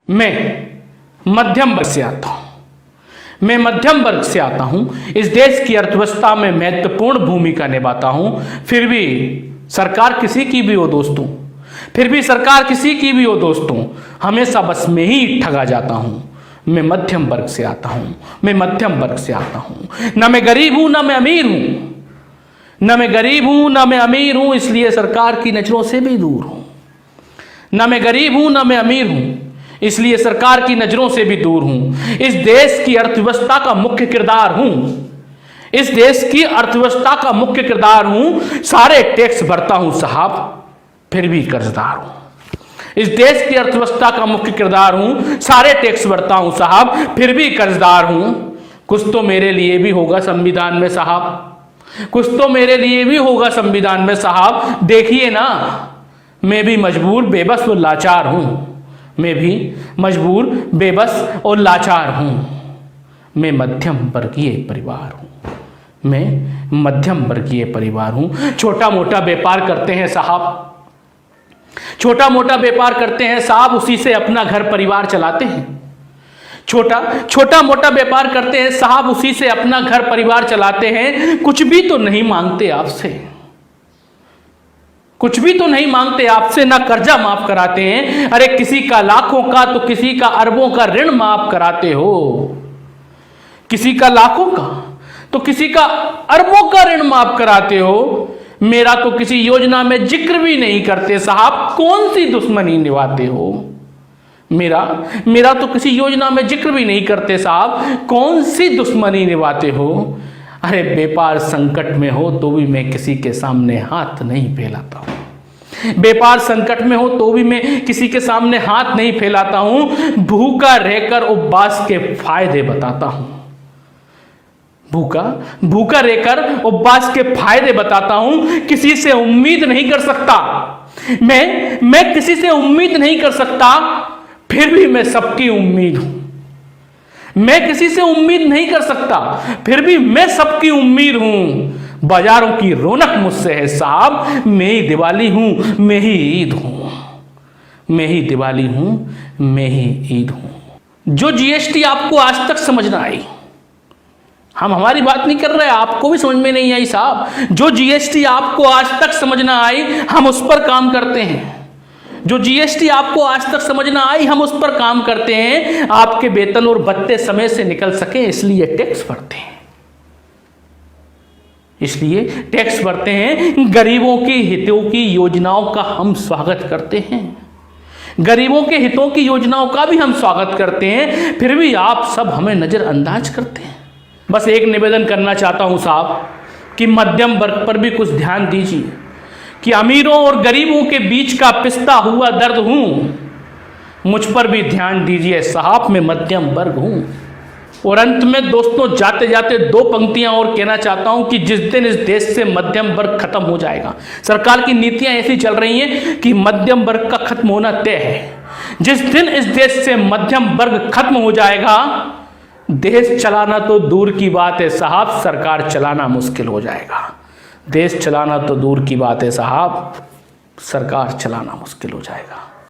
मैं मध्यम वर्ग से आता हूं। मैं मध्यम वर्ग से आता हूं, इस देश की अर्थव्यवस्था में महत्वपूर्ण भूमिका निभाता हूं। फिर भी सरकार किसी की भी हो दोस्तों, फिर भी सरकार किसी की भी हो दोस्तों, हमेशा बस मैं ही ठगा जाता हूं। मैं मध्यम वर्ग से आता हूं, मैं मध्यम वर्ग से आता हूं। ना मैं गरीब हूं ना मैं अमीर हूं, ना मैं गरीब हूं ना मैं अमीर हूं, इसलिए सरकार की नजरों से भी दूर हूं। ना मैं गरीब हूं ना मैं अमीर हूं, इसलिए सरकार की नजरों से भी दूर हूं। इस देश की अर्थव्यवस्था का मुख्य किरदार हूं, इस देश की अर्थव्यवस्था का मुख्य किरदार हूं। सारे टैक्स भरता हूं साहब, फिर भी कर्जदार हूं। इस देश की अर्थव्यवस्था का मुख्य किरदार हूं, सारे टैक्स भरता हूं साहब, फिर भी कर्जदार हूं। कुछ तो मेरे लिए भी होगा संविधान में साहब, कुछ तो मेरे लिए भी होगा संविधान में साहब। देखिए ना, मैं भी मजबूर बेबस और लाचार हूं, मैं भी मजबूर बेबस और लाचार हूं। मैं मध्यम वर्गीय परिवार हूं, मैं मध्यम वर्गीय परिवार हूं। छोटा मोटा व्यापार करते हैं साहब, छोटा मोटा व्यापार करते हैं साहब, उसी से अपना घर परिवार चलाते हैं। छोटा मोटा व्यापार करते हैं साहब, उसी से अपना घर परिवार चलाते हैं। कुछ भी तो नहीं मांगते आपसे, कुछ भी तो नहीं मांगते आपसे, ना कर्जा माफ कराते हैं। अरे किसी का लाखों का तो किसी का अरबों का ऋण माफ कराते हो, किसी का लाखों का तो किसी का अरबों का ऋण माफ कराते हो। मेरा तो किसी योजना में जिक्र भी नहीं करते साहब, कौन सी दुश्मनी निभाते हो। मेरा तो किसी योजना में जिक्र भी नहीं करते साहब, कौन सी दुश्मनी निभाते हो। अरे व्यापार संकट में हो तो भी मैं किसी के सामने हाथ नहीं फैलाता हूं, व्यापार संकट में हो तो भी मैं किसी के सामने हाथ नहीं फैलाता हूं। भूखा रहकर उपवास के फायदे बताता हूं, भूखा रहकर उपवास के फायदे बताता हूं। किसी से उम्मीद नहीं कर सकता, मैं किसी से उम्मीद नहीं कर सकता, फिर भी मैं सबकी उम्मीद हूं। मैं किसी से उम्मीद नहीं कर सकता, फिर भी मैं सबकी उम्मीद हूं। बाजारों की रौनक मुझसे है साहब, मैं ही दिवाली हूं, मैं ही ईद हूं, मैं ही दिवाली हूं, मैं ही ईद हूं। जो जीएसटी आपको आज तक समझ ना आई, हम हमारी बात नहीं कर रहे, आपको भी समझ में नहीं आई साहब। जो जीएसटी आपको आज तक समझ ना आई, हम उस पर काम करते हैं। जो जीएसटी आपको आज तक समझ ना आई, हम उस पर काम करते हैं। आपके वेतन और भत्ते समय से निकल सके इसलिए टैक्स भरते हैं, इसलिए टैक्स भरते हैं। गरीबों के हितों की योजनाओं का हम स्वागत करते हैं, गरीबों के हितों की योजनाओं का भी हम स्वागत करते हैं, फिर भी आप सब हमें नजरअंदाज करते हैं। बस एक निवेदन करना चाहता हूं साहब कि मध्यम वर्ग पर भी कुछ ध्यान दीजिए, कि अमीरों और गरीबों के बीच का पिसता हुआ दर्द हूं, मुझ पर भी ध्यान दीजिए साहब, मैं मध्यम वर्ग हूं। और अंत में दोस्तों, जाते जाते दो पंक्तियां और कहना चाहता हूं कि जिस दिन इस देश से मध्यम वर्ग खत्म हो जाएगा, सरकार की नीतियां ऐसी चल रही हैं कि मध्यम वर्ग का खत्म होना तय है। जिस दिन इस देश से मध्यम वर्ग खत्म हो जाएगा, देश चलाना तो दूर की बात है साहब, सरकार चलाना मुश्किल हो जाएगा। देश चलाना तो दूर की बात है साहब, सरकार चलाना मुश्किल हो जाएगा।